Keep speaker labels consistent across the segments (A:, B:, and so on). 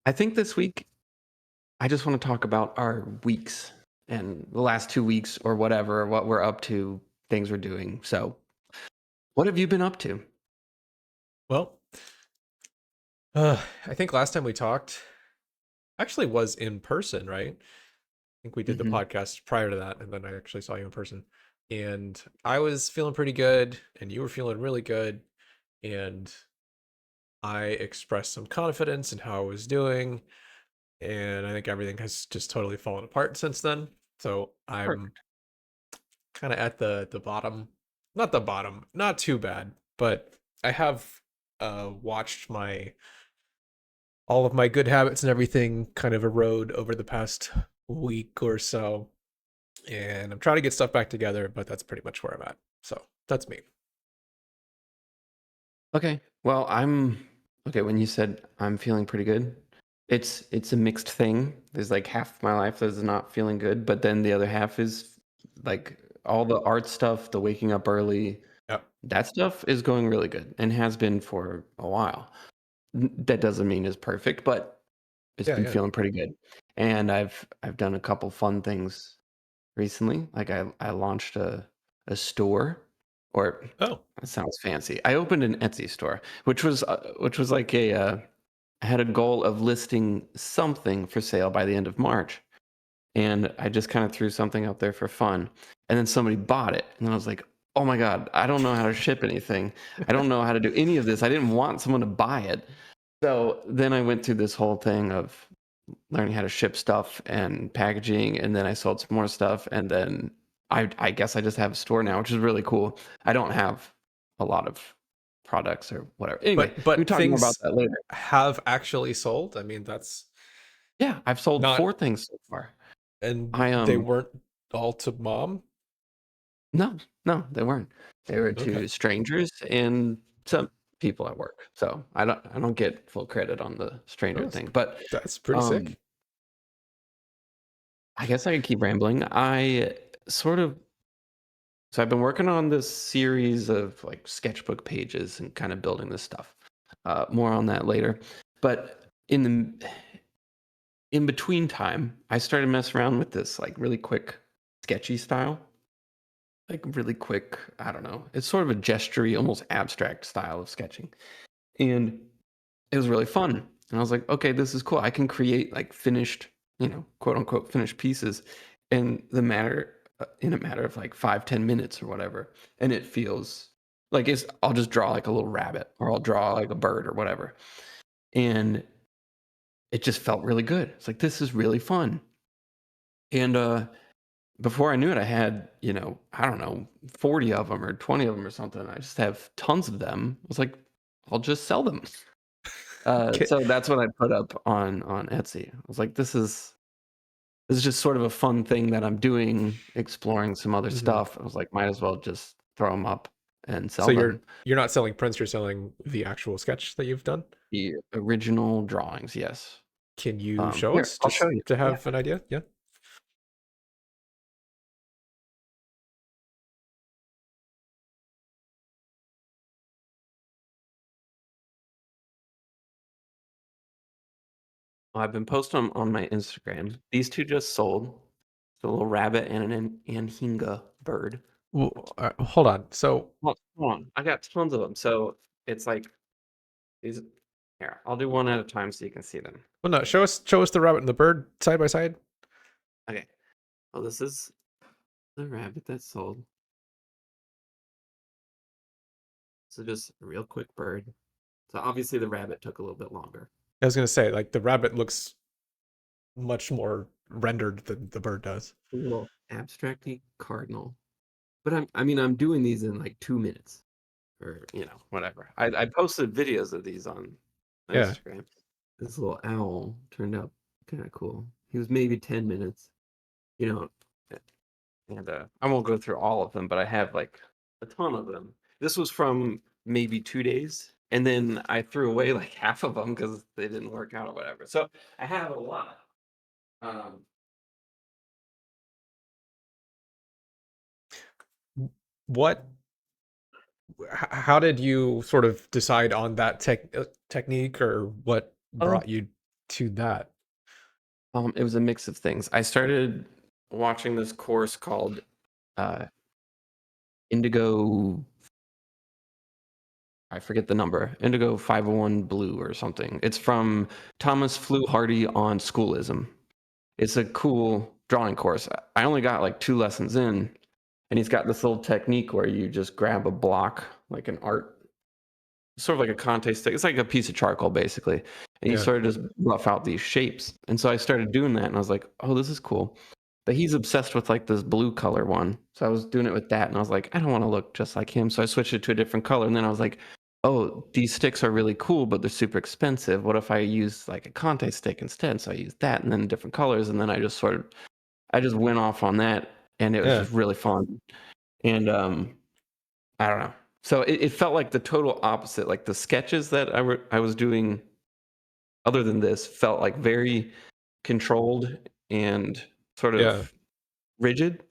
A: I think this week I just want to talk about our weeks and the last 2 weeks or whatever, what we're up to, things we're doing. So, what have you been up to?
B: Well, I think last time we talked actually was in person, right? I think we did the
A: Hmm.
B: podcast prior to that, and then I actually saw you in person. And I was feeling pretty good, and you were feeling really good. And I expressed some confidence in how I was doing. And I think everything has just totally fallen apart since then. So I'm
A: Perfect.
B: kind of at the bottom. Not the bottom, not too bad, but I have watched my all of my good habits and everything kind of erode over the past week or so. And I'm trying to get stuff back together, but that's pretty much where I'm at. So that's me.
A: Okay. Well, I'm okay. When you said I'm feeling pretty good, it's a mixed thing. There's like half of my life that's not feeling good, but then the other half is like all the art stuff, the waking up early,
B: Yeah.
A: that stuff is going really good and has been for a while. That doesn't mean it's perfect, but it's
B: Yeah.
A: been
B: Yeah.
A: feeling pretty good. And I've done a couple fun things recently. Like I launched a store, or
B: Oh,
A: that sounds fancy. I opened an Etsy store, which was like I had a goal of listing something for sale by the end of March. And I just kind of threw something out there for fun. And then somebody bought it. And I was like, "Oh my God, I don't know how to ship anything. I don't know how to do any of this. I didn't want someone to buy it." So then I went through this whole thing of learning how to ship stuff and packaging, and then I sold some more stuff, and then I guess I just have a store now, which is really cool. I don't have a lot of products or whatever. Anyway, we can
B: but
A: talk more about
B: things
A: that later.
B: have actually sold. I mean, that's
A: Yeah, I've sold
B: not,
A: 4 things so far.
B: and
A: I
B: they weren't all to mom.
A: No, no, they weren't. They were
B: Okay.
A: to strangers and some people at work. So I don't get full credit on the stranger
B: Oh,
A: thing, but
B: that's pretty
A: um
B: sick.
A: I guess I could keep rambling. I sort of So I've been working on this series of like sketchbook pages and kind of building this stuff. More on that later. But in between time, I started messing around with this like really quick sketchy style. Like really quick, I don't know. It's sort of a gestury, almost abstract style of sketching. And it was really fun. And I was like, okay, this is cool. I can create like finished, quote unquote finished pieces in a matter of like 5-10 minutes or whatever. And it feels like I'll just draw like a little rabbit or I'll draw like a bird or whatever. And it just felt really good. It's like this is really fun. And before I knew it, I had, I don't know, 40 of them or 20 of them or something. I just have tons of them. I was like, I'll just sell them.
B: Ki-
A: So that's what I put up on Etsy. I was like, this is just sort of a fun thing that I'm doing, exploring some other
B: Mhm.
A: stuff. I was like, might as well just throw them up and
B: So
A: sell them.
B: you're not selling prints, you're selling the actual sketch that you've done.
A: The original drawings, yes.
B: Can you show
A: Here,
B: us
A: I'll show
B: just
A: you.
B: to
A: Yeah,
B: have an idea? Yeah.
A: well, I've been posting them on my Instagram. These two just sold. It's a little rabbit and an anhinga bird.
B: Well, hold on. So,
A: Well, hold on, I got tons of them. So it's like these. Here, I'll do one at a time so you can see them.
B: well, no, show us the rabbit and the bird side by side.
A: Okay. Well, this is the rabbit that sold. So just a real quick bird. So obviously the rabbit took a little bit longer.
B: I was gonna say, like the rabbit looks much more rendered than the bird does.
A: A little abstracty cardinal. But I'm doing these in like 2 minutes or whatever. I posted videos of these on
B: Yeah.
A: Instagram. This little owl turned out kind of cool. He was maybe 10 minutes, you know, and I won't go through all of them, but I have like a ton of them. This was from maybe 2 days, and then I threw away like half of them because they didn't work out or whatever. So I have a lot. Um,
B: What? How did you sort of decide on that technique, or what
A: oh,
B: brought you? to that?
A: It was a mix of things. I started watching this course called uh, Indigo. I forget the number. Indigo 501 Blue or something. It's from Thomas Fluharty on schoolism. It's a cool drawing course. I only got like 2 lessons in, and he's got this little technique where you just grab a block, like an art, sort of like a Conte stick. It's like a piece of charcoal, basically. And you
B: Yeah.
A: sort of just rough out these shapes. And so I started doing that, and I was like, oh, this is cool. But he's obsessed with like this blue color one. So I was doing it with that, and I was like, I don't want to look just like him. So I switched it to a different color. And then I was like, oh, these sticks are really cool, but they're super expensive. What if I use like a Conte stick instead? So I used that and then different colors. And then I just went off on that, and it was
B: Yeah.
A: just really fun. And I don't know. So it felt like the total opposite. Like the sketches that I was doing, other than this, felt like very controlled and sort
B: Yeah.
A: of rigid.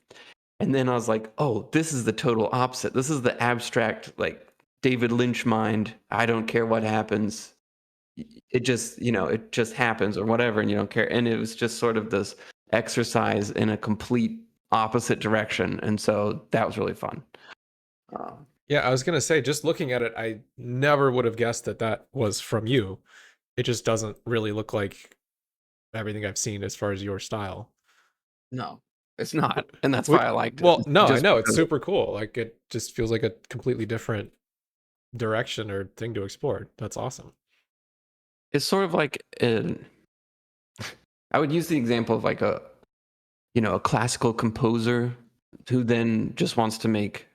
A: And then I was like, oh, this is the total opposite. This is the abstract, like David Lynch mind. I don't care what happens. It just, it just happens or whatever, and you don't care. And it was just sort of this exercise in a complete opposite direction. And so that was really fun.
B: Yeah, I was gonna say, just looking at it, I never would have guessed that that was from you. It just doesn't really look like everything I've seen as far as your style.
A: No, it's not. And that's why
B: Which,
A: I liked it.
B: well, no, I
A: Just
B: know it's
A: because
B: super cool. Like it just feels like a completely different direction or thing to explore. That's awesome.
A: it's sort of like I would use the example of like a classical composer who then just wants to make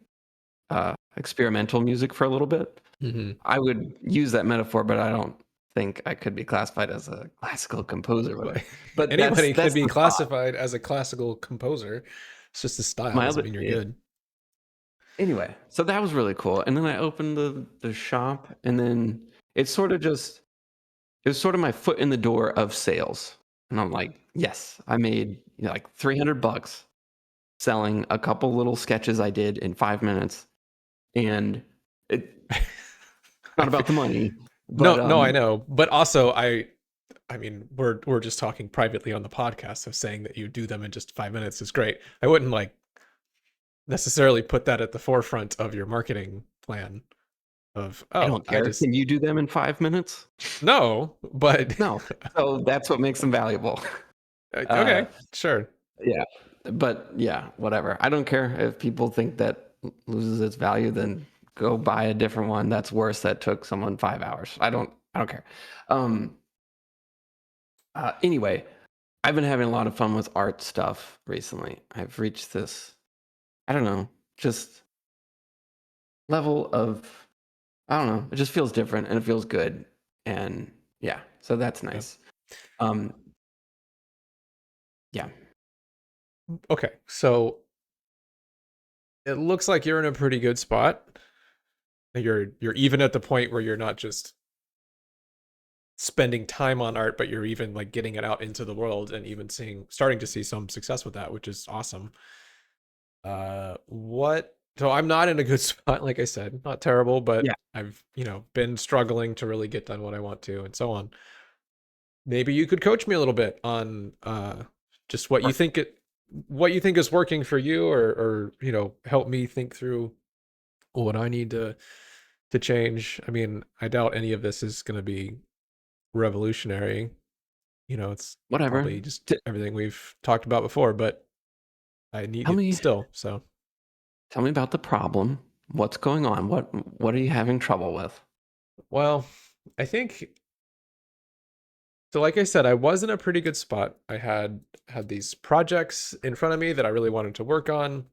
A: experimental music for a little bit.
B: Hmm.
A: I would use that metaphor, but I don't think I could be classified as a classical composer or whatever. But
B: Anybody could
A: that's
B: be
A: the thought.
B: classified as a classical composer. It's just a style,
A: My
B: doesn't
A: other
B: mean you're good.
A: Anyway, so that was really cool. And then I opened the shop, and then it's sort of just it was sort of my foot in the door of sales. And I'm like, yes, I made like $300 selling a couple little sketches I did in 5 minutes. And it's
B: I
A: not
B: fe-
A: about the money, but
B: no, I know, but also I mean, we're just talking privately on the podcast, so saying that you do them in just 5 minutes is great. I wouldn't like necessarily put that at the forefront of your marketing plan of,
A: I
B: oh,
A: don't
B: I
A: care.
B: just
A: Can you do them in 5 minutes?
B: no, but
A: No. So that's what makes them valuable. Uh,
B: okay, sure.
A: yeah. But yeah, whatever. I don't care if people think that loses its value, then go buy a different one that's worse that took someone 5 hours. I don't care. Um anyway, I've been having a lot of fun with art stuff recently. I've reached this, I don't know, just level of, I don't know, it just feels different and it feels good. And yeah, so that's
B: Yeah.
A: nice. Um yeah.
B: Okay, so it looks like you're in a pretty good spot. You're even at the point where you're not just spending time on art, but you're even like getting it out into the world and even starting to see some success with that, which is awesome. What so I'm not in a good spot, like I said, not terrible, but
A: Yeah.
B: I've, been struggling to really get done what I want to and so on. Maybe you could coach me a little bit on just what you think is working for you, or help me think through what I need to change. I mean, I doubt any of this is going to be revolutionary. It's
A: Whatever.
B: probably just everything we've talked about before, but I need
A: Tell
B: it
A: me
B: still. So,
A: tell me about the problem. What's going on? What are you having trouble with?
B: well, I think so. Like I said, I was in a pretty good spot. I had these projects in front of me that I really wanted to work on.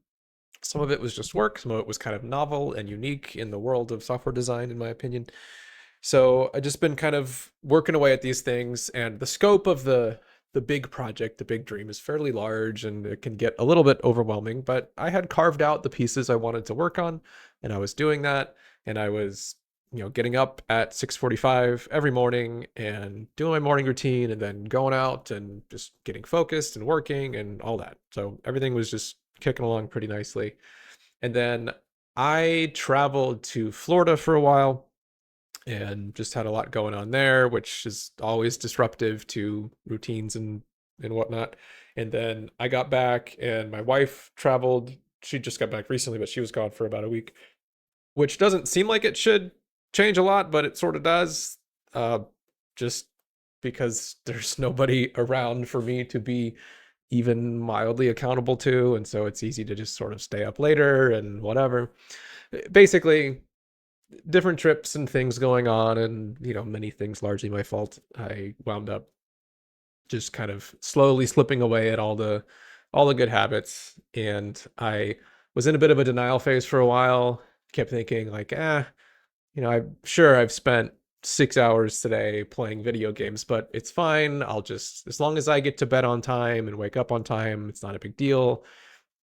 B: Some of it was just work, some of it was kind of novel and unique in the world of software design, in my opinion. So I just been kind of working away at these things, and the scope of the big project, the big dream, is fairly large, and it can get a little bit overwhelming. But I had carved out the pieces I wanted to work on, and I was doing that, and I was getting up at 6:45 every morning and doing my morning routine, and then going out and just getting focused and working and all that. So everything was just kicking along pretty nicely. And then I traveled to Florida for a while, and just had a lot going on there, which is always disruptive to routines and whatnot. And then I got back, and my wife traveled. She just got back recently, but she was gone for about a week, which doesn't seem like it should change a lot, but it sort of does. Uh, just because there's nobody around for me to be even mildly accountable to, and so it's easy to just sort of stay up later and whatever. Basically, different trips and things going on, and many things largely my fault. I wound up just kind of slowly slipping away at all the good habits, and I was in a bit of a denial phase for a while. Kept thinking like, I'm sure I've spent 6 hours today playing video games, but it's fine. I'll just, as long as I get to bed on time and wake up on time, it's not a big deal.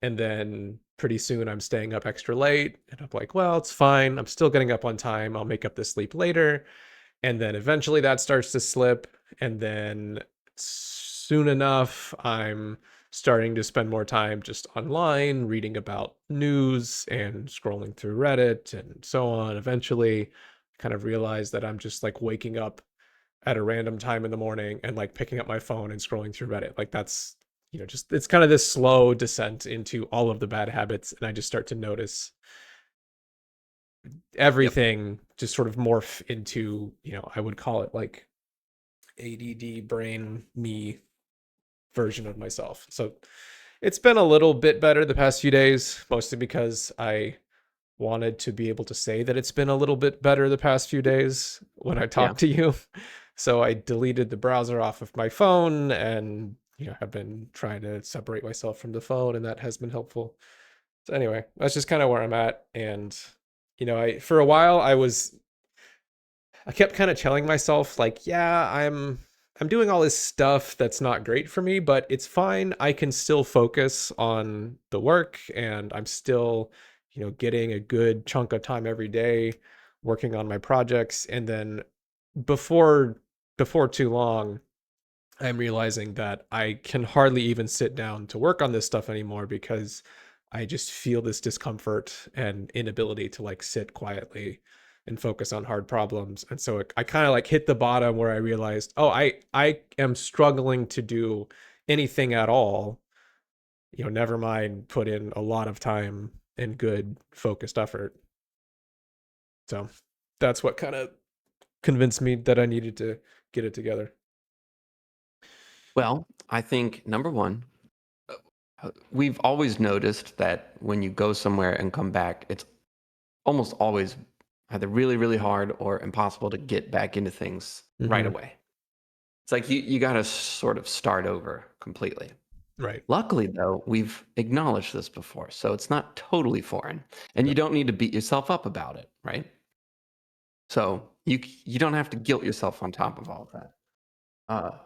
B: And then pretty soon I'm staying up extra late, and I'm like, well, it's fine. I'm still getting up on time. I'll make up the sleep later. And then eventually that starts to slip. And then soon enough, I'm starting to spend more time just online reading about news and scrolling through Reddit and so on. Eventually, kind of realize that I'm just like waking up at a random time in the morning and like picking up my phone and scrolling through Reddit. Like that's, just it's kind of this slow descent into all of the bad habits. And I just start to notice
A: Yep.
B: everything just sort of morph into, I would call it like ADD brain me version of myself. So it's been a little bit better the past few days, mostly because I wanted to be able to say that it's been a little bit better the past few days when I
A: Yeah.
B: talk to you. So I deleted the browser off of my phone, and have been trying to separate myself from the phone, and that has been helpful. So anyway, that's just kind of where I'm at. And I for a while I kept kind of telling myself like, yeah, I'm doing all this stuff that's not great for me, but it's fine. I can still focus on the work, and I'm still, getting a good chunk of time every day working on my projects. And then before before too long, I'm realizing that I can hardly even sit down to work on this stuff anymore because I just feel this discomfort and inability to like sit quietly and focus on hard problems. And so I kind of like hit the bottom where I realized, oh, I am struggling to do anything at all. Never mind put in a lot of time and good focused effort. So that's what kind of convinced me that I needed to get it together.
A: Well, I think number one, we've always noticed that when you go somewhere and come back, it's almost always either really, really hard or impossible to get back into things right
B: Hmm.
A: away. It's like you got to sort of start over completely.
B: Right.
A: Luckily, though, we've acknowledged this before, so it's not totally foreign, and you
B: Yep.
A: don't need to beat yourself up about it, right? So you don't have to guilt yourself on top of all of that. Uh,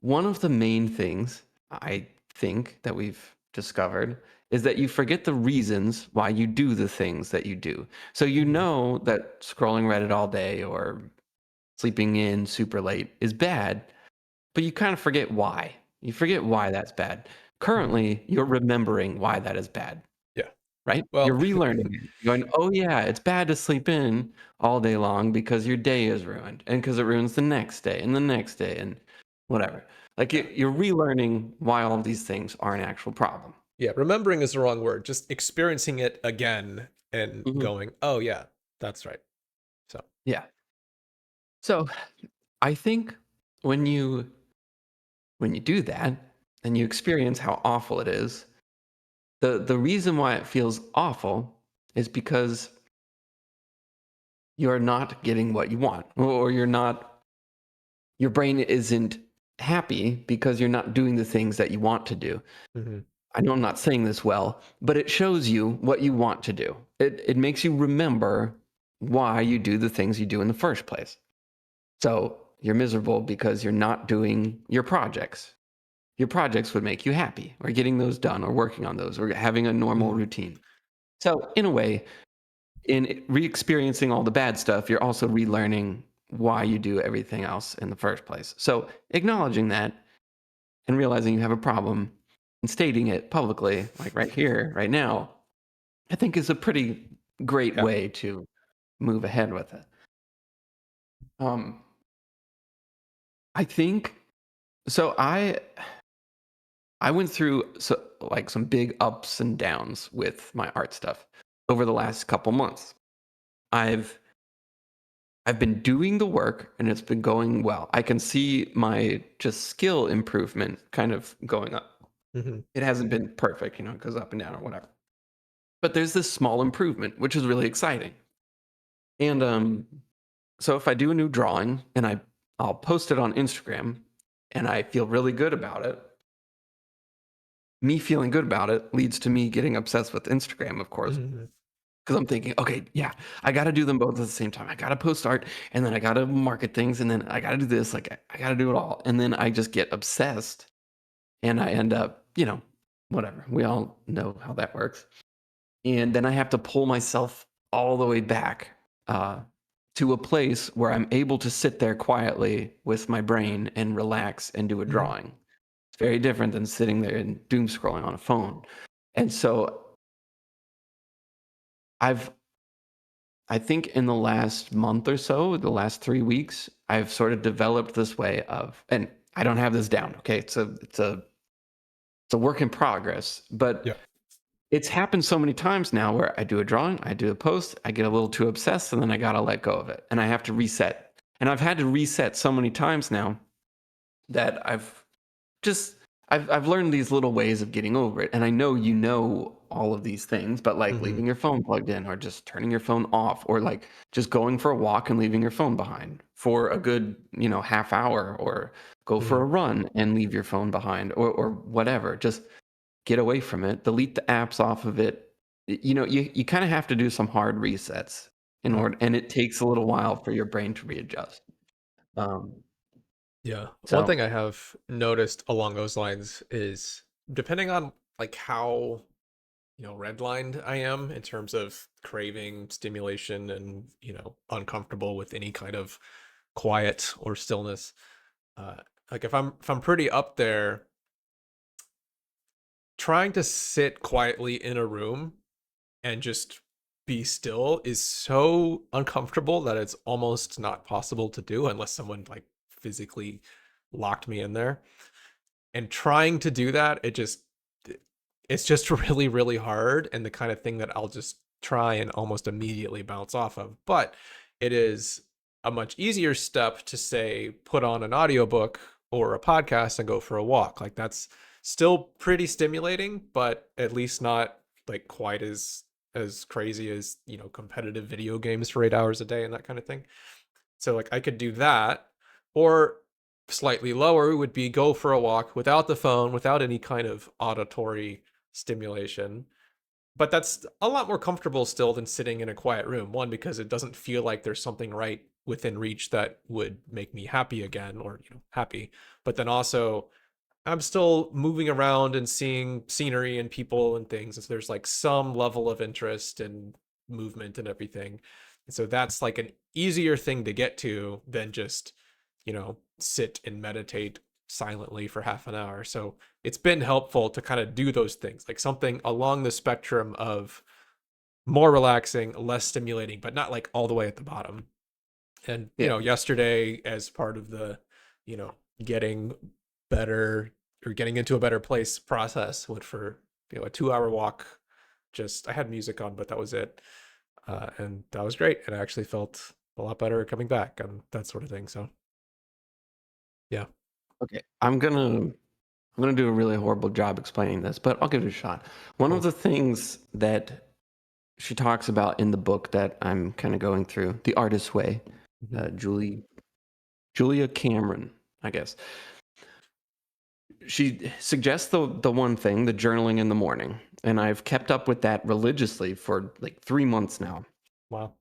A: one of the main things I think that we've discovered is that you forget the reasons why you do the things that you do. So you
B: Mhm.
A: know that scrolling Reddit all day or sleeping in super late is bad, but you kind of forget why. You forget why that's bad.
B: Mhm.
A: Currently, you're remembering why that is bad,
B: Yeah.
A: right?
B: Well,
A: You're relearning it. You're going, oh, yeah, it's bad to sleep in all day long because your day is ruined and because it ruins the next day and the next day and whatever. Like
B: yeah.
A: you're relearning why all of these things are an actual problem.
B: Yeah, remembering is the wrong word. Just experiencing it again and
A: Hmm.
B: going, "Oh yeah, that's right." So,
A: Yeah. So I think when you when you do that and you experience how awful it is, the reason why it feels awful is because you're not getting what you want, or you're not your brain isn't happy because you're not doing the things that you want to do.
B: mhm.
A: I know I'm not saying this well, but it shows you what you want to do. It makes you remember why you do the things you do in the first place. So you're miserable because you're not doing your projects. Your projects would make you happy, or getting those done, or working on those, or having a normal
B: Mhm.
A: routine. So, in a way, in re-experiencing all the bad stuff, you're also relearning why you do everything else in the first place. So, acknowledging that and realizing you have a problem and stating it publicly, like right here, right now, I think is a pretty great
B: Yeah.
A: way to move ahead with it. Um, I think so. I went through like some big ups and downs with my art stuff over the last couple months. I've I've been doing the work and it's been going well. I can see my just skill improvement kind of going up.
B: Hmm.
A: It hasn't been perfect, it goes up and down or whatever. But there's this small improvement, which is really exciting. And so if I do a new drawing and I'll post it on Instagram and I feel really good about it, me feeling good about it leads to me getting obsessed with Instagram, of course.
B: Hmm.
A: Because I'm thinking, okay, yeah, I got to do them both at the same time. I got to post art and then I got to market things and then I got to do this. Like, I got to do it all. And then I just get obsessed and I end up, whatever. We all know how that works. And then I have to pull myself all the way back to a place where I'm able to sit there quietly with my brain and relax and do a
B: Hmm.
A: drawing. It's very different than sitting there and doom scrolling on a phone. And so I've I think in the last month or so, the last 3 weeks, I've sort of developed this way of, and I don't have this down, okay? It's a work in progress, but
B: Yeah.
A: it's happened so many times now where I do a drawing, I do a post, I get a little too obsessed, and then I gotta let go of it, and I have to reset. And I've had to reset so many times now that just I've learned these little ways of getting over it. And I know all of these things, but like
B: Hmm.
A: leaving your phone plugged in or just turning your phone off or like just going for a walk and leaving your phone behind for a good, half hour or go for
B: Hmm.
A: a run and leave your phone behind or whatever. Just get away from it, delete the apps off of it. You kind of have to do some hard resets in
B: Uh-huh.
A: order, and it takes a little while for your brain to readjust. Um,
B: Yeah. One
A: so
B: thing I have noticed along those lines is depending on like how, redlined I am in terms of craving stimulation and, uncomfortable with any kind of quiet or stillness. Uh, like if I'm pretty up there, trying to sit quietly in a room and just be still is so uncomfortable that it's almost not possible to do unless someone like physically locked me in there. And trying to do that, it's just really, really hard and the kind of thing that I'll just try and almost immediately bounce off of. But it is a much easier step to say put on an audiobook or a podcast and go for a walk. Like that's still pretty stimulating, but at least not like quite as crazy as, competitive video games for 8 hours a day and that kind of thing. So like I could do that, or slightly lower would be go for a walk without the phone, without any kind of auditory stimulation. But that's a lot more comfortable still than sitting in a quiet room. One, because it doesn't feel like there's something right within reach that would make me happy again or, happy. But then also I'm still moving around and seeing scenery and people and things. And so there's like some level of interest and movement and everything. And so that's like an easier thing to get to than just, sit and meditate silently for half an hour. So it's been helpful to kind of do those things, like something along the spectrum of more relaxing, less stimulating, but not like all the way at the bottom. And,
A: yeah.
B: yesterday, as part of the, you know, getting better or getting into a better place process, went for, a 2 hour walk. Just, I had music on, but that was it. And that was great. And I actually felt a lot better coming back and that sort of thing. So, yeah.
A: Okay, I'm gonna do a really horrible job explaining this, but I'll give it a shot. One of
B: Cool.
A: the things that she talks about in the book that I'm kind of going through, The Artist's Way,
B: Hmm.
A: Julia Cameron, I guess. She suggests the one thing, the journaling in the morning, and I've kept up with that religiously for like 3 months now.
B: Wow.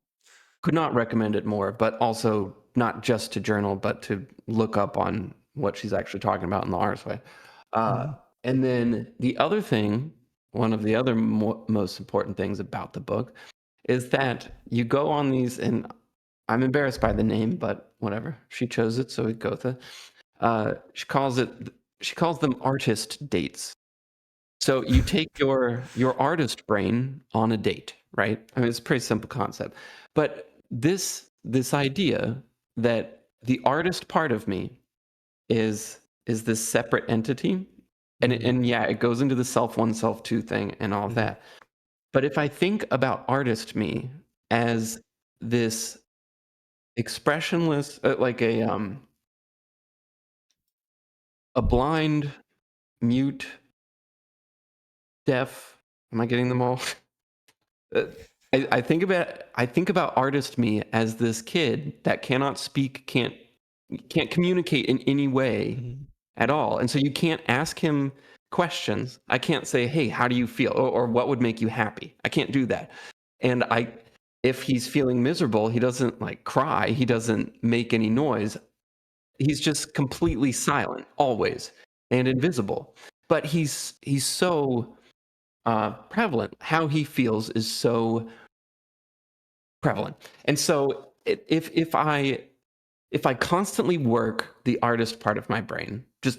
A: Could not recommend it more, but also not just to journal, but to look up on what she's actually talking about in the Artist's Way. Uh,
B: Hmm.
A: and then the other thing, one of the other most important things about the book is that you go on these, and I'm embarrassed by the name, but whatever. She chose it, so we go with it. She calls it. She calls them artist dates. So you take your artist brain on a date, right? I mean, it's a pretty simple concept, but this idea that the artist part of me is this separate entity,
B: Mhm,
A: and yeah, it goes into the self one, self two thing and all of
B: mhm,
A: that. But if I think about artist me as this expressionless, like a blind, mute, deaf, am I getting them all? Uh, I think about artist me as this kid that cannot speak, can't communicate in any way
B: mhm,
A: at all, and so you can't ask him questions. I can't say, "Hey, how do you feel?" Or "What would make you happy?" I can't do that. And if he's feeling miserable, he doesn't like cry. He doesn't make any noise. He's just completely silent, always, and invisible. But he's so prevalent. How he feels is so prevalent. And so if I constantly work the artist part of my brain, just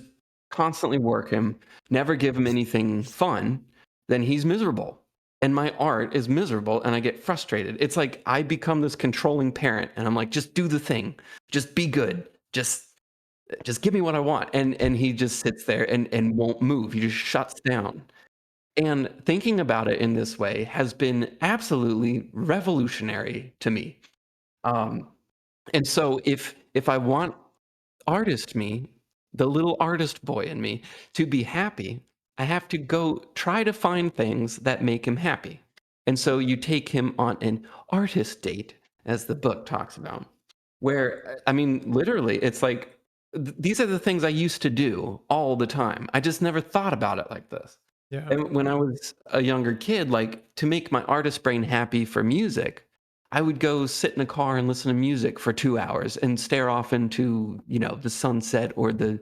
A: constantly work him, never give him anything fun, then he's miserable. And my art is miserable and I get frustrated. It's like I become this controlling parent and I'm like, just do the thing. Just be good. Just give me what I want. And he just sits there and won't move. He just shuts down. And thinking about it in this way has been absolutely revolutionary to me. Um, and so if I want artist me, the little artist boy in me, to be happy, I have to go try to find things that make him happy. And so you take him on an artist date, as the book talks about, where, I mean, literally, it's like these are the things I used to do all the time. I just never thought about it like this.
B: yeah,
A: And when I was a younger kid, like to make my artist brain happy for music, I would go sit in a car and listen to music for 2 hours and stare off into, the sunset or the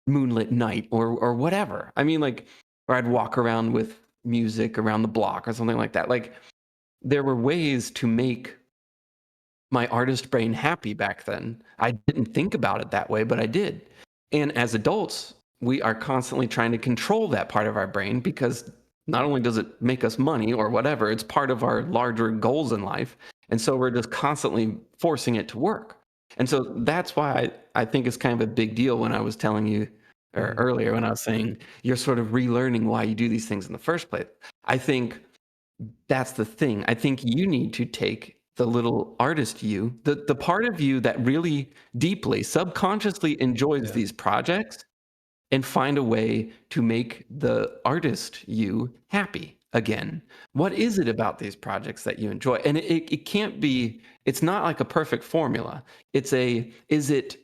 A: moonlit night or whatever. I mean, like, or I'd walk around with music around the block or something like that. Like, there were ways to make my artist brain happy back then. I didn't think about it that way, but I did. And as adults, we are constantly trying to control that part of our brain because not only does it make us money or whatever, it's part of our larger goals in life. And so we're just constantly forcing it to work. And so that's why I think it's kind of a big deal when I was telling you, or
B: mhm,
A: earlier when I was saying you're sort of relearning why you do these things in the first place. I think that's the thing. I think you need to take the little artist you, the part of you that really deeply, subconsciously enjoys
B: yeah,
A: these projects, and find a way to make the artist you happy again. What is it about these projects that you enjoy? And it can't be, it's not like a perfect formula. Is it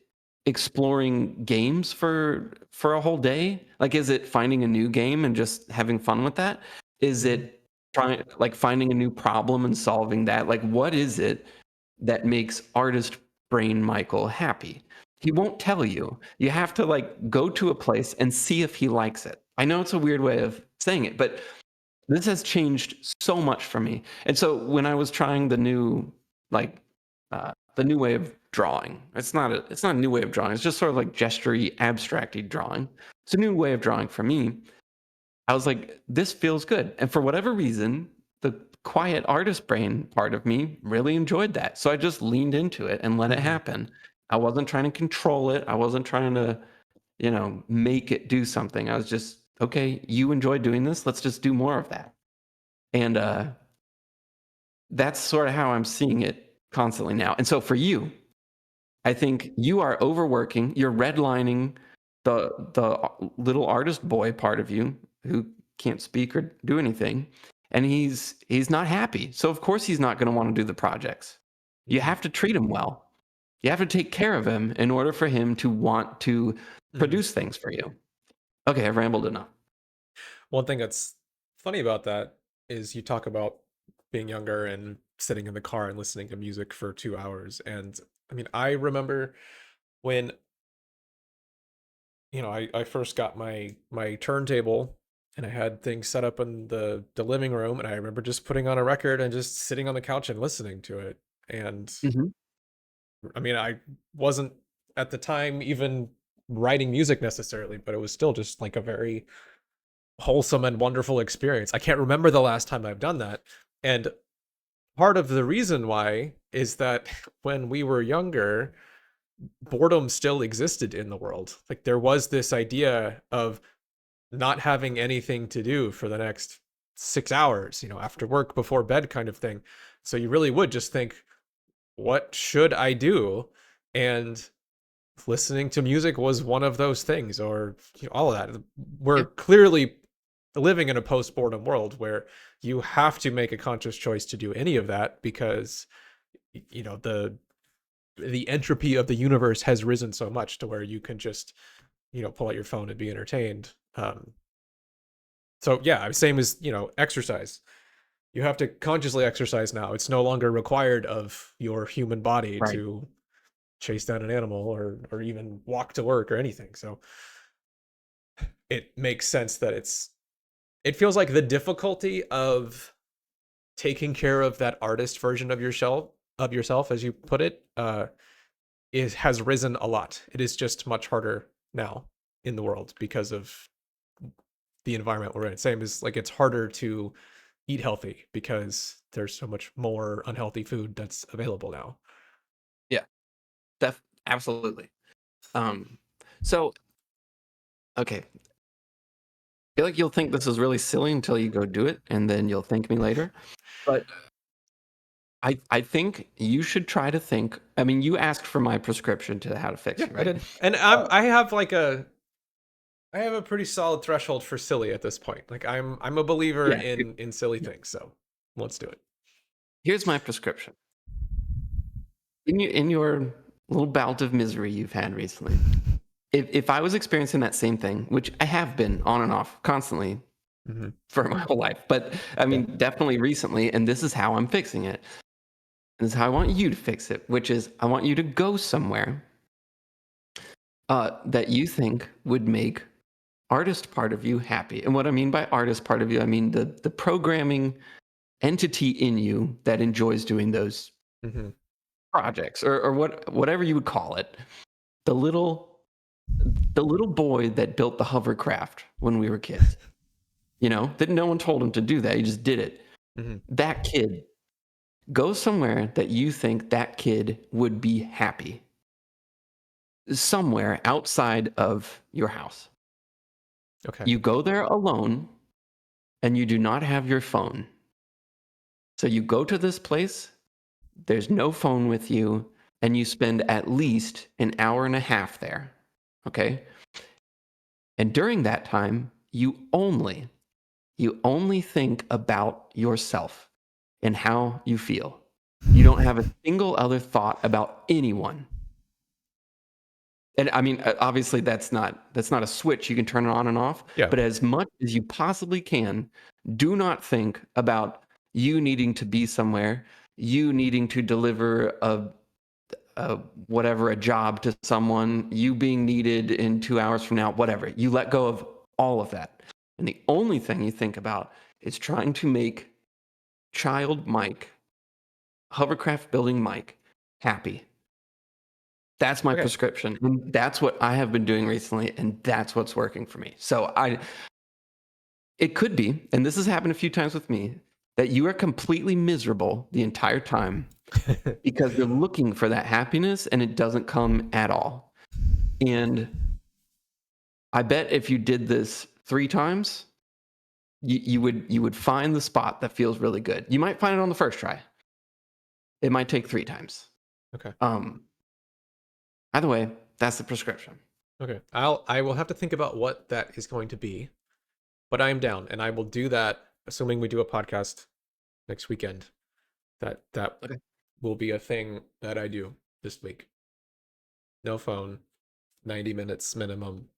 A: exploring games for a whole day? Like, is it finding a new game and just having fun with that? Is
B: mhm,
A: it trying, like, finding a new problem and solving that? Like, what is it that makes artist brain Michael happy? He won't tell you. You have to like go to a place and see if he likes it. I know it's a weird way of saying it, but this has changed so much for me. And so when I was trying like the new way of drawing, it's not a new way of drawing. It's just sort of like gestury, abstracty drawing. It's a new way of drawing for me. I was like, this feels good. And for whatever reason, the quiet artist brain part of me really enjoyed that. So I just leaned into it and let it
B: mhm.
A: happen. I wasn't trying to control it. I wasn't trying to, make it do something. I was just, okay, you enjoy doing this. Let's just do more of that. And that's sort of how I'm seeing it constantly now. And so for you, I think you are overworking. You're redlining the little artist boy part of you who can't speak or do anything, and he's not happy. So of course he's not going to want to do the projects. You
B: Mhm,
A: have to treat him well. You have to take care of him in order for him to want to
B: mhm.
A: produce things for you. Okay, I've rambled enough.
B: One thing that's funny about that is you talk about being younger and sitting in the car and listening to music for 2 hours, and, I mean, I remember when, I first got my turntable, and I had things set up in the living room, and I remember just putting on a record and just sitting on the couch and listening to it, and,
A: Hmm.
B: I mean, I wasn't, at the time, even writing music necessarily, but it was still just, like, a very wholesome and wonderful experience. I can't remember the last time I've done that. And part of the reason why is that when we were younger, boredom still existed in the world. Like there was this idea of not having anything to do for the next 6 hours, after work, before bed kind of thing. So you really would just think, what should I do? And listening to music was one of those things, or all of that. We're
A: Yeah.
B: clearly living in a post-boredom world where you have to make a conscious choice to do any of that because the entropy of the universe has risen so much to where you can just pull out your phone and be entertained. So yeah, same as exercise. You have to consciously exercise now. It's no longer required of your human body
A: Right.
B: to chase down an animal or even walk to work or anything. So it makes sense that it feels like the difficulty of taking care of that artist version of yourself, as you put it, has risen a lot. It is just much harder now in the world because of the environment we're in. Same as like it's harder to eat healthy because there's so much more unhealthy food that's available now.
A: Yeah. Absolutely. Um, so okay. I feel like you'll think this is really silly until you go do it, and then you'll thank me later. But I think you should try to think. I mean, you asked for my prescription to how to fix
B: Yeah,
A: you,
B: I
A: right?
B: did. And
A: Uh,
B: I have a pretty solid threshold for silly at this point. Like I'm a believer
A: yeah.
B: in silly things, so let's do it.
A: Here's my prescription. In your little bout of misery you've had recently, if I was experiencing that same thing, which I have been on and off constantly
B: Mhm.
A: for my whole life, but I
B: Yeah.
A: mean, definitely recently, and this is how I'm fixing it. This is how I want you to fix it, which is I want you to go somewhere that you think would make artist part of you happy. And what I mean by artist part of you, I mean the programming entity in you that enjoys doing those
B: Mhm.
A: projects or whatever you would call it. The little the little boy that built the hovercraft when we were kids. That no one told him to do that. He just did it.
B: Mhm.
A: That kid, go somewhere that you think that kid would be happy. Somewhere outside of your house.
B: Okay.
A: You go there alone and you do not have your phone. So you go to this place, there's no phone with you, and you spend at least an hour and a half there. Okay? And during that time, you only think about yourself and how you feel. You don't have a single other thought about anyone. And I mean, obviously that's not a switch you can turn it on and off,
B: Yeah.
A: but as much as you possibly can, do not think about you needing to be somewhere, you needing to deliver a job to someone, you being needed in 2 hours from now, whatever. You let go of all of that. And the only thing you think about is trying to make child Mike, hovercraft building Mike, happy. That's my
B: Okay.
A: prescription. And that's what I have been doing recently, and that's what's working for me. So it could be, and this has happened a few times with me, that you are completely miserable the entire time because you're looking for that happiness and it doesn't come at all. And I bet if you did this 3 times, you would find the spot that feels really good. You might find it on the first try. It might take 3 times.
B: Okay.
A: Um, Either way, that's the prescription.
B: Okay. I will have to think about what that is going to be, but I am down and I will do that assuming we do a podcast next weekend. That
A: Okay.
B: will be a thing that I do this week. No phone, 90 minutes minimum.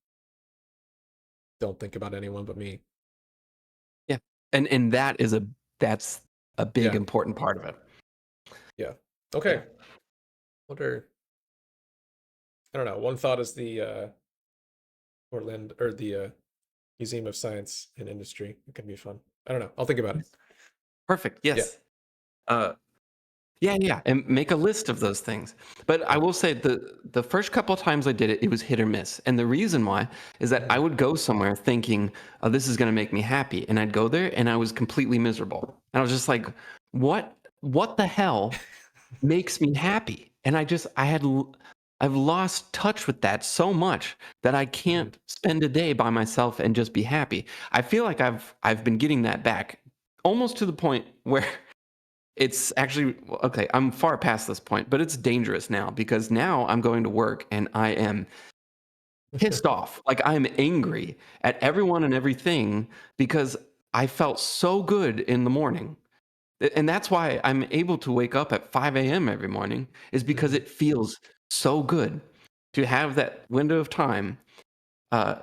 B: Don't think about anyone but me.
A: Yeah. And that's a big
B: Yeah.
A: important part of it.
B: Yeah.
A: Yeah.
B: Okay. What are I don't know. One thought is the Portland or the Museum of Science and Industry. It could be fun. I don't know. I'll think about it.
A: Perfect.
B: Yeah.
A: Yes. Uh yeah, yeah. And make a list of those things. But I
B: Yeah.
A: will say the first couple of times I did it, it was hit or miss. And the reason why is that I
B: Mhm.
A: would go somewhere thinking, oh, this is gonna make me happy. And I'd go there and I was completely miserable. And I was just like, what the hell makes me happy? And I had I've lost touch with that so much that I
B: Mhm.
A: can't spend a day by myself and just be happy. I feel like I've been getting that back almost to the point where it's actually okay, I'm far past this point, but it's dangerous now because now I'm going to work and I am pissed off. Like I'm angry at everyone and everything because I felt so good in the morning. And that's why I'm able to wake up at 5 a.m. every morning, is because
B: Mhm.
A: it feels so good to have that window of time. Uh,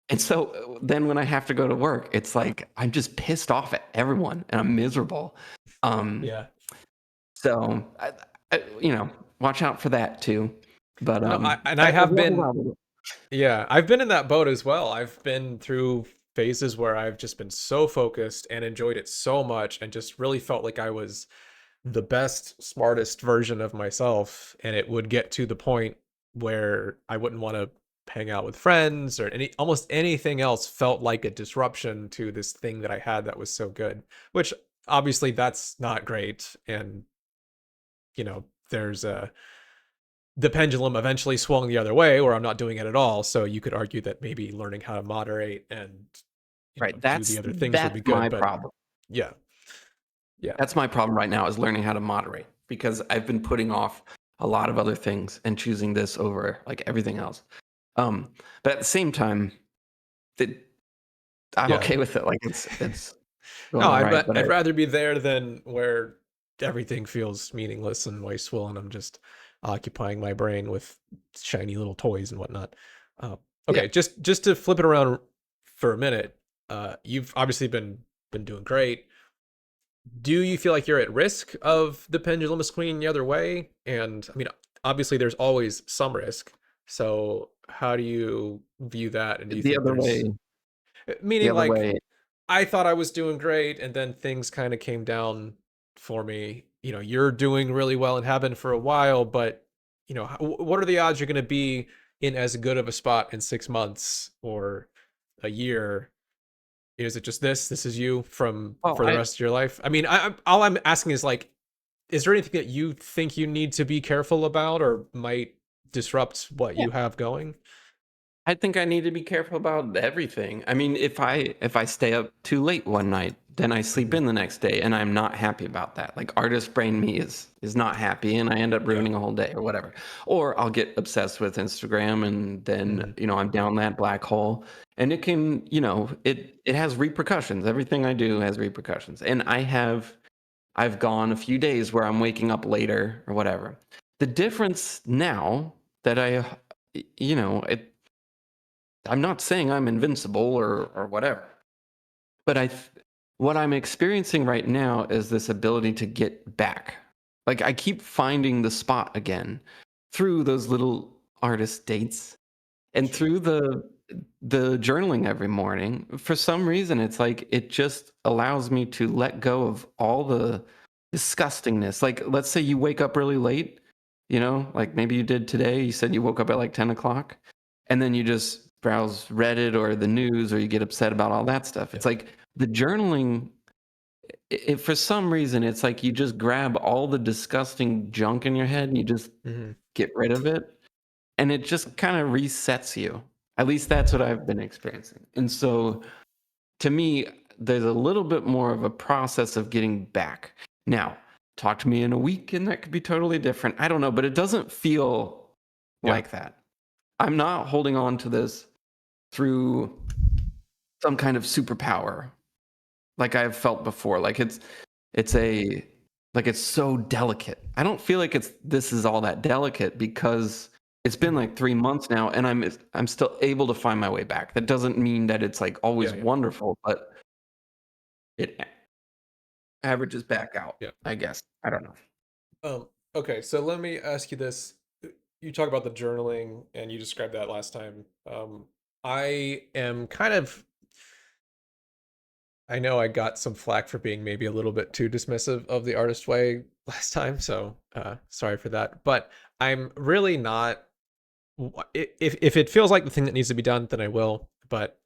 A: and so then when I have to go to work, it's like I'm just pissed off at everyone and I'm miserable. Um,
B: Yeah.
A: so, watch out for that too. But
B: No, I
A: as
B: have
A: long as
B: been, yeah, I've been in that boat as well. I've been through phases where I've just been so focused and enjoyed it so much and just really felt like I was the best, smartest version of myself. And it would get to the point where I wouldn't want to hang out with friends or almost anything else felt like a disruption to this thing that I had that was so good, which obviously that's not great. And, there's the pendulum eventually swung the other way where I'm not doing it at all. So you could argue that maybe learning how to moderate and,
A: right,
B: do the other things would
A: that's
B: be
A: my
B: good. But
A: problem.
B: yeah, yeah,
A: That's my problem right now is learning how to moderate because I've been putting off a lot of other things and choosing this over like everything else. Um, but at the same time, it, I'm
B: yeah.
A: okay with it. Like it's going
B: No,
A: all right. But
B: I'd rather be there than where everything feels meaningless and wasteful, and I'm just occupying my brain with shiny little toys and whatnot. Uh,
A: yeah,
B: okay, just to flip it around for a minute, you've obviously been doing great. Do you feel like you're at risk of the pendulum swinging the other way? And I mean, obviously, there's always some risk. So, how do you view that? And do you
A: the
B: think
A: other
B: there's
A: way, the
B: meaning
A: other
B: like
A: way.
B: I thought I was doing great, and then things kind of came down for me. You're doing really well and have been for a while, but what are the odds you're going to be in as good of a spot in 6 months or a year? Is it just this? This is you from
A: Well,
B: for the
A: I
B: rest of your life? I mean, all I'm asking is like, is there anything that you think you need to be careful about or might disrupt what
A: yeah,
B: you have going?
A: I think I need to be careful about everything. I mean, if I stay up too late one night, then I sleep
B: Hmm.
A: in the next day, and I'm not happy about that. Like artist brain me is not happy, and I end up
B: Yeah.
A: ruining a whole day or whatever. Or I'll get obsessed with Instagram, and then
B: Hmm.
A: I'm down that black hole, and it can it has repercussions. Everything I do has repercussions, and I've gone a few days where I'm waking up later or whatever. The difference now that I'm not saying I'm invincible or whatever, but what I'm experiencing right now is this ability to get back. Like I keep finding the spot again through those little artist dates and
B: Sure.
A: through the journaling every morning. For some reason, it's like it just allows me to let go of all the disgustingness. Like let's say you wake up really late, like maybe you did today. You said you woke up at like 10 o'clock, and then you just browse Reddit or the news, or you get upset about all that stuff.
B: Yeah.
A: It's like the journaling. For some reason, it's like you just grab all the disgusting junk in your head and you just
B: Hmm.
A: get rid of it, and it just kind of resets you. At least that's what I've been experiencing. And so to me, there's a little bit more of a process of getting back. Now, talk to me in a week and that could be totally different. I don't know, but it doesn't feel
B: Yeah.
A: like that. I'm not holding on to this through some kind of superpower like I've felt before. Like it's a like it's so delicate. I don't feel like this is all that delicate because it's been
B: Hmm.
A: like 3 months now, and I'm still able to find my way back. That doesn't mean that it's like always
B: Yeah. Yeah.
A: wonderful, but it averages back out.
B: Yeah.
A: I guess I don't know.
B: Okay, so let me ask you this. You talk about the journaling and you described that last time. I am kind of, I know I got some flack for being maybe a little bit too dismissive of the artist way last time, so sorry for that. But I'm really not, if it feels like the thing that needs to be done, then I will. But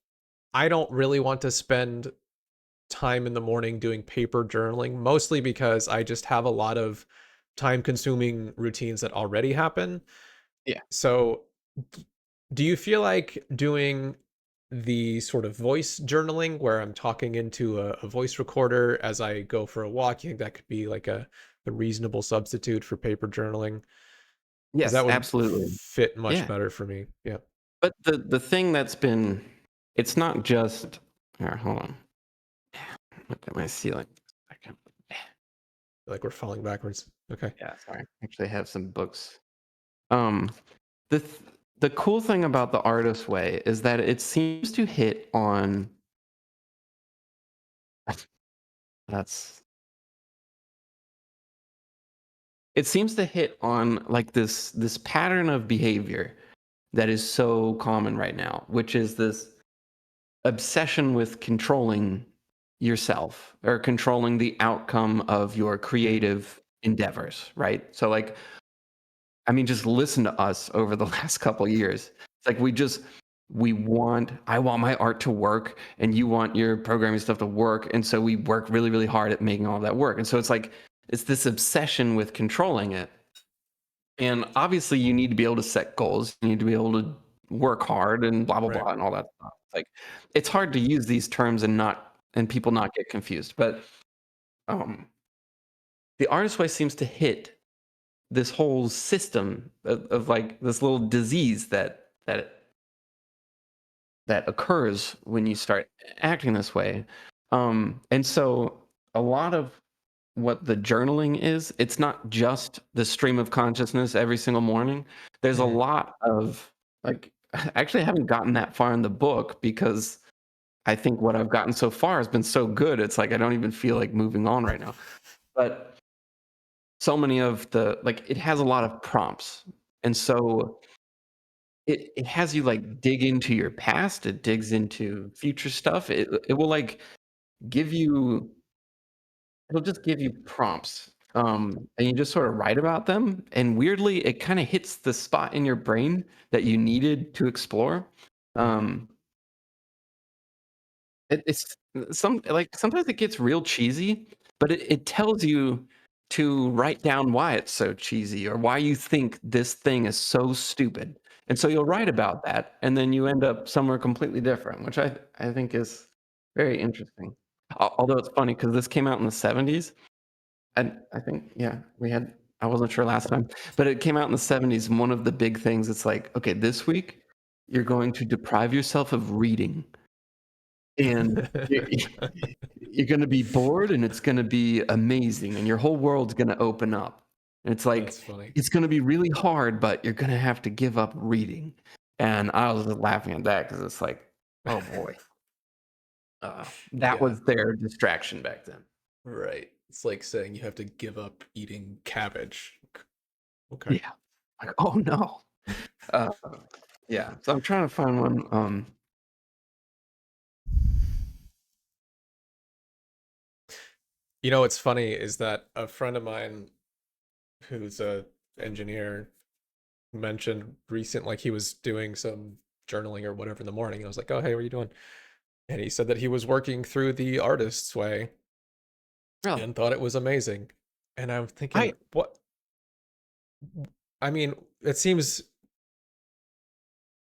B: I don't really want to spend time in the morning doing paper journaling, mostly because I just have a lot of time consuming routines that already happen.
A: Yeah.
B: So, d- do you feel like doing the sort of voice journaling where I'm talking into a voice recorder as I go for a walk? You think that could be like a reasonable substitute for paper journaling? Because
A: Yes,
B: that would
A: absolutely.
B: fit much
A: Yeah.
B: better for me. Yeah.
A: But the thing that's been, it's not just, here, hold on. Look at my ceiling. I can,
B: Like we're falling backwards. Okay.
A: yeah, sorry. Actually, I have some books. Um, the th- the cool thing about the artist way is that it seems to hit on that's it seems to hit on like this pattern of behavior that is so common right now, which is this obsession with controlling yourself or controlling the outcome of your
B: Mhm.
A: creative endeavors, right? So like, I mean, just listen to us over the last couple years. It's like I want my art to work and you want your programming stuff to work. And so we work really, really hard at making all that work. And so it's like, it's this obsession with controlling it. And obviously you need to be able to set goals. You need to be able to work hard and blah, blah,
B: Right.
A: blah, and all that stuff. It's like, it's hard to use these terms and people not get confused. But um, the artist way seems to hit this whole system of like this little disease that occurs when you start acting this way. And so a lot of what the journaling is, it's not just the stream of consciousness every single morning. There's a
B: Mhm.
A: lot of like, actually, I haven't gotten that far in the book because I think what I've gotten so far has been so good. It's like I don't even feel like moving on right now. But so many of the like, it has a lot of prompts, and so it has you like dig into your past. It digs into future stuff. It will like give you it'll just give you prompts, and you just sort of write about them, and weirdly, it kinda hits the spot in your brain that you needed to explore.
B: Mhm.
A: Um, it's sometimes it gets real cheesy, but it tells you to write down why it's so cheesy or why you think this thing is so stupid, and so you'll write about that, and then you end up somewhere completely different, which I think is very interesting. Although it's funny because this came out in the '70s. And I think, yeah, I wasn't sure last time, but it came out in the '70s, and one of the big things, it's like, okay, this week you're going to deprive yourself of reading, and you're gonna be bored, and it's gonna be amazing, and your whole world's gonna open up. And it's like,
B: That's funny.
A: it's gonna be really hard, but you're gonna have to give up reading. And I was just laughing at that because it's like, oh boy, that
B: Yeah.
A: was their distraction back then.
B: Right. It's like saying you have to give up eating cabbage. Okay.
A: Yeah. Like, oh no. Uh, yeah, so I'm trying to find one.
B: You know what's funny is that a friend of mine who's a engineer mentioned recent like he was doing some journaling or whatever in the morning. I was like, "Oh, hey, what are you doing?" And he said that he was working through the artist's way
A: Really,
B: and thought it was amazing. And I'm thinking,
A: I
B: what I mean, it seems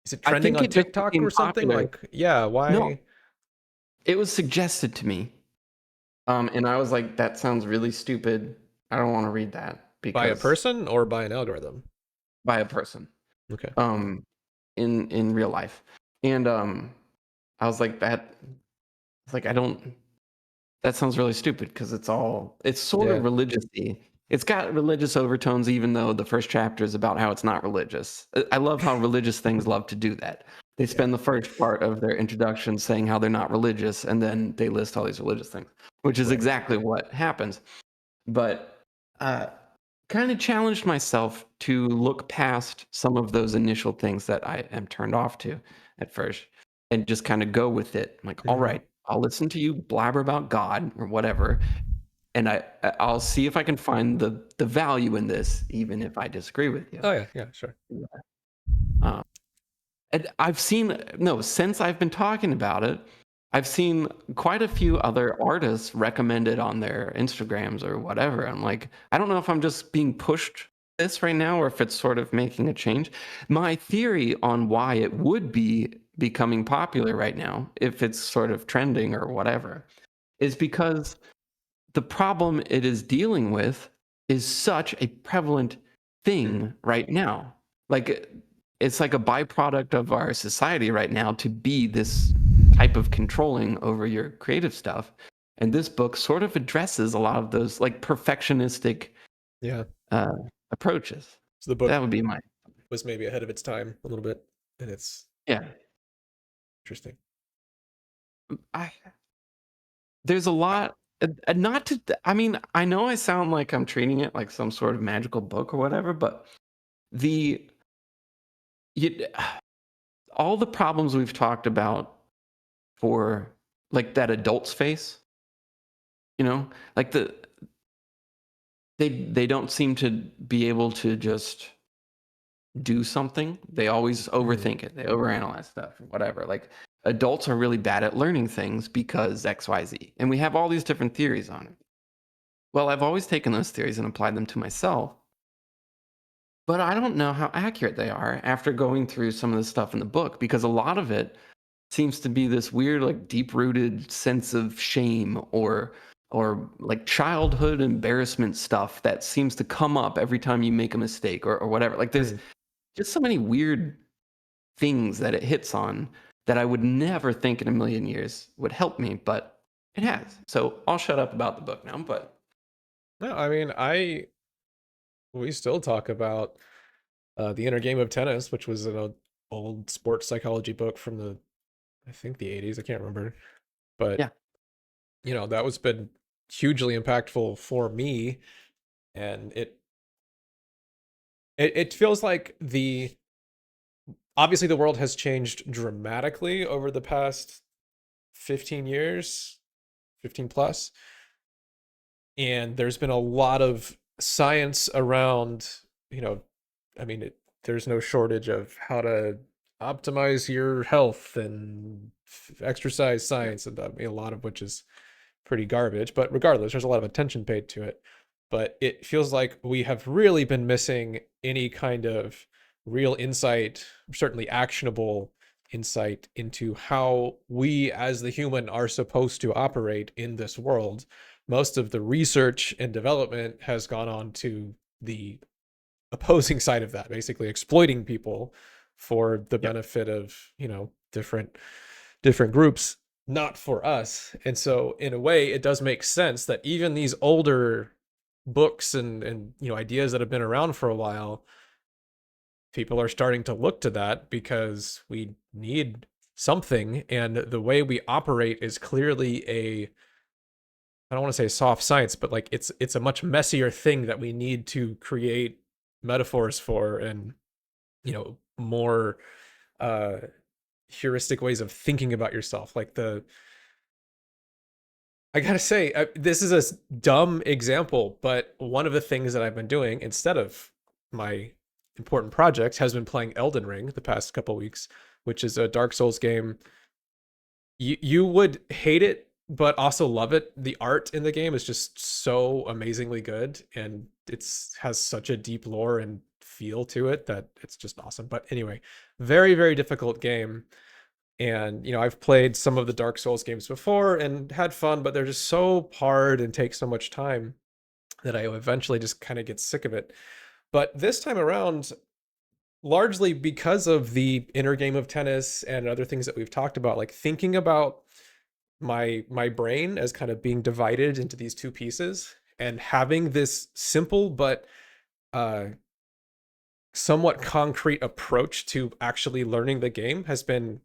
B: is it
A: I
B: trending
A: think
B: on
A: it just
B: TikTok
A: became
B: or something?
A: popular.
B: Like, yeah,
A: No,
B: why
A: it was suggested to me, and I was like, "That sounds really stupid. I don't want to read that
B: by a
A: because
B: person or by an algorithm?
A: by a person,
B: Okay.
A: um, in real life." And I was like, "That." It's like I don't. That sounds really stupid because it's sort of
B: Yeah.
A: religious-y. It's got religious overtones even though the first chapter is about how it's not religious. I love how religious things love to do that. They
B: Yeah.
A: spend the first part of their introduction saying how they're not religious, and then they list all these religious things, which is
B: Right.
A: exactly what happens. But, uh, kinda challenged myself to look past some of those initial things that I am turned off to at first and just kinda go with it. I'm like,
B: Mhm.
A: "Alright, I'll listen to you blabber about God or whatever, and I'll see if I can find the value in this even if I disagree with you."
B: Oh yeah, yeah, sure.
A: Um, and I've seen no, since I've been talking about it, I've seen quite a few other artists recommend it on their Instagrams or whatever. I'm like, I don't know if I'm just being pushed this right now or if it's sort of making a change. My theory on why it would be becoming popular right now, if it's sort of trending or whatever, is because the problem it is dealing with is such a prevalent thing right now. Like it's like a byproduct of our society right now to be this type of controlling over your creative stuff. And this book sort of addresses a lot of those like perfectionistic
B: Yeah.
A: uh, approaches.
B: So the book
A: That would be my
B: was maybe ahead of its time a little bit, and it's
A: yeah.
B: interesting.
A: I There's a lot not to I mean, I know I sound like I'm treating it like some sort of magical book or whatever, but the you, all the problems we've talked about for like that adults face, like they don't seem to be able to just do something. They always overthink it. They overanalyze stuff, whatever. Like adults are really bad at learning things because XYZ. And we have all these different theories on it. Well, I've always taken those theories and applied them to myself, but I don't know how accurate they are after going through some of the stuff in the book because a lot of it seems to be this weird, like deep-rooted sense of shame or like childhood embarrassment stuff that seems to come up every time you make a mistake or whatever. Like there's just so many weird things that it hits on that I would never think in a million years would help me, but it has. So I'll shut up about the book now, but
B: No, I mean, we still talk about The Inner Game of Tennis, which was an old sports psychology book from I think the 80s. I can't remember, but
A: yeah.
B: that was been hugely impactful for me, and it feels like obviously the world has changed dramatically over the past 15 years, 15 plus, and there's been a lot of science around, I mean, there's no shortage of how to optimize your health and exercise science, and I mean, a lot of which is pretty garbage. But regardless, there's a lot of attention paid to it. But it feels like we have really been missing any kind of real insight, certainly actionable insight into how we as the human are supposed to operate in this world. Most of the research and development has gone on to the opposing side of that, basically exploiting people for the benefit of, different groups, not for us. And so in a way it does make sense that even these older books and ideas that have been around for a while, people are starting to look to that because we need something, and the way we operate is clearly I don't want to say soft science, but like it's a much messier thing that we need to create metaphors for, and more heuristic ways of thinking about yourself. Like I gotta say, this is a dumb example, but one of the things that I've been doing instead of my important project has been playing Elden Ring the past couple weeks, which is a Dark Souls game. You would hate it, but also love it. The art in the game is just so amazingly good, and has such a deep lore and feel to it that it's just awesome. But anyway, very, very difficult game. And I've played some of the Dark Souls games before and had fun, but they're just so hard and take so much time that I eventually just kind of get sick of it. But this time around, largely because of the Inner Game of Tennis and other things that we've talked about, like thinking about my brain as kind of being divided into these two pieces and having this simple but somewhat concrete approach to actually learning the game has been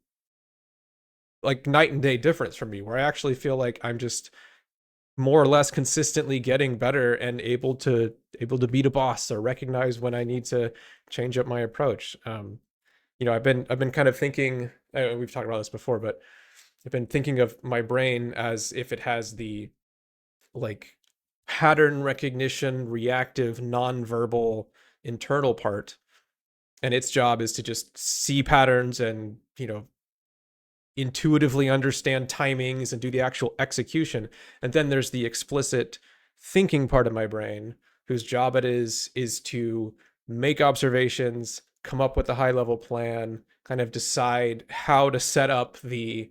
B: like night and day difference for me, where I actually feel like I'm just more or less consistently getting better and able to beat a boss or recognize when I need to change up my approach. I've been kind of thinking, we've talked about this before, but I've been thinking of my brain as if it has the like pattern recognition, reactive, nonverbal internal part, and its job is to just see patterns and intuitively understand timings and do the actual execution. And then there's the explicit thinking part of my brain whose job it is to make observations, come up with a high level plan, kind of decide how to set up the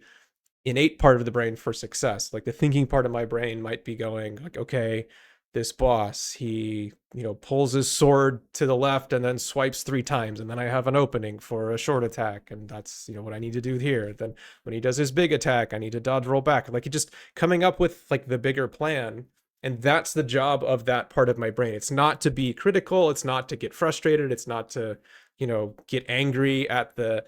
B: innate part of the brain for success. Like the thinking part of my brain might be going like, okay, this boss, he, pulls his sword to the left and then swipes 3 times, and then I have an opening for a short attack, and that's, what I need to do here. Then when he does his big attack, I need to dodge, roll back. Like, just coming up with like the bigger plan. And that's the job of that part of my brain. It's not to be critical. It's not to get frustrated. It's not to, get angry at the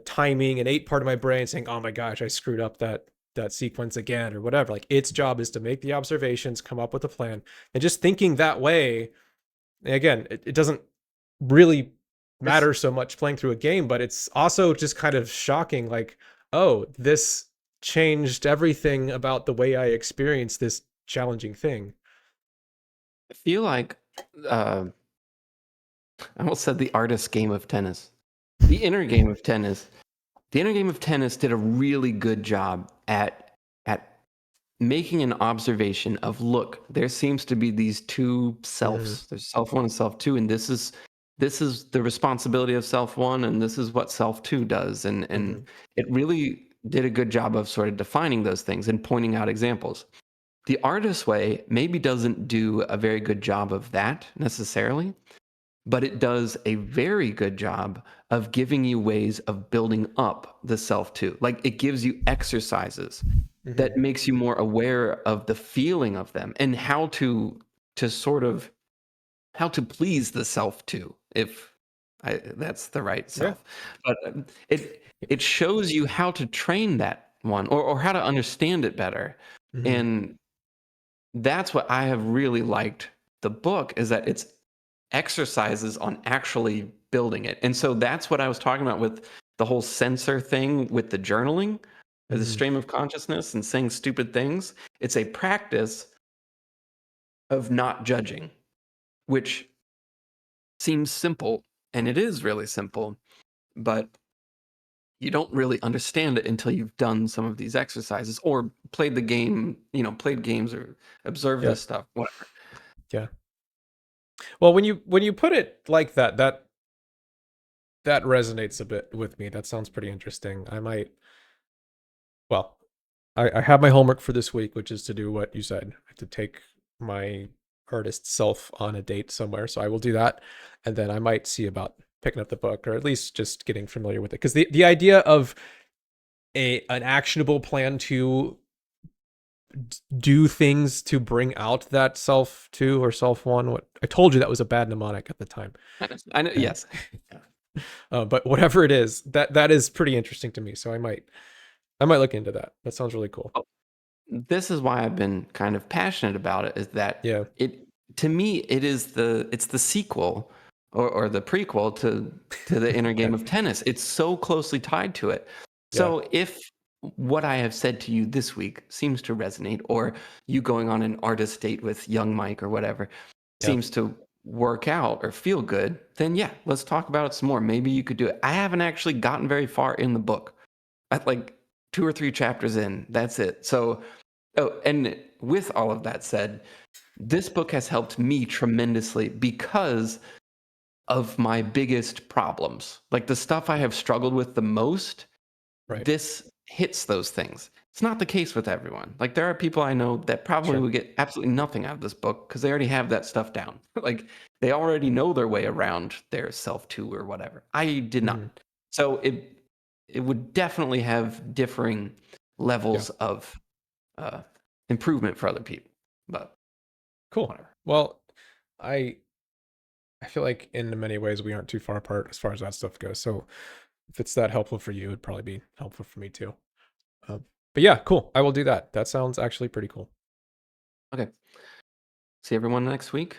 B: timing and 8 part of my brain saying, oh my gosh, I screwed up that sequence again or whatever. Like, its job is to make the observations, come up with a plan. And just thinking that way, again, it doesn't really matter so much playing through a game, but it's also just kind of shocking. Like, oh, this changed everything about the way I experience this challenging thing.
A: I feel like I almost said the artist's game of tennis. The inner game of tennis. The inner game of tennis did a really good job at making an observation of, look, there seems to be these two selves. There's self one and self two, and this is the responsibility of self one, and this is what self two does. And it really did a good job of sort of defining those things and pointing out examples. The artist's way maybe doesn't do a very good job of that necessarily, but it does a very good job of giving you ways of building up the self too. Like, it gives you exercises that makes you more aware of the feeling of them and how to please the self too, if that's the right self. Yeah. But it shows you how to train that one, or how to understand it better. And that's what I have really liked the book, is that it's exercises on actually building it. And so that's what I was talking about with the whole censor thing with the journaling, the stream of consciousness and saying stupid things. It's a practice of not judging, which seems simple, and it is really simple, but you don't really understand it until you've done some of these exercises or played the game, played games or observed this stuff, whatever.
B: Yeah. Well, when you put it like that resonates a bit with me. That sounds pretty interesting. I have my homework for this week, which is to do what you said. I have to take my artist self on a date somewhere. So I will do that. And then I might see about picking up the book, or at least just getting familiar with it. Because the idea of an actionable plan to do things to bring out that self 2 or self 1. What I told you, that was a bad mnemonic at the time.
A: I know. Yes.
B: But whatever it is, that is pretty interesting to me. So I might look into that. That sounds really cool.
A: This is why I've been kind of passionate about it, is that to me, it's the sequel or the prequel to the inner game of tennis. It's so closely tied to it. So if what I have said to you this week seems to resonate, or you going on an artist date with young Mike or whatever seems to work out or feel good, then let's talk about it some more. Maybe you could do it. I haven't actually gotten very far in the book. At like 2 or 3 chapters in, that's it. So, and with all of that said, this book has helped me tremendously because of my biggest problems. Like, the stuff I have struggled with the most, this hits those things. It's not the case with everyone. Like, there are people I know that probably would get absolutely nothing out of this book because they already have that stuff down. Like, they already know their way around their self 2 or whatever. I did not. So it would definitely have differing levels of improvement for other people. But
B: cool.
A: Whatever.
B: Well, I feel like in many ways we aren't too far apart as far as that stuff goes. So if it's that helpful for you, it'd probably be helpful for me too. But yeah, cool. I will do that. That sounds actually pretty cool.
A: Okay. See everyone next week.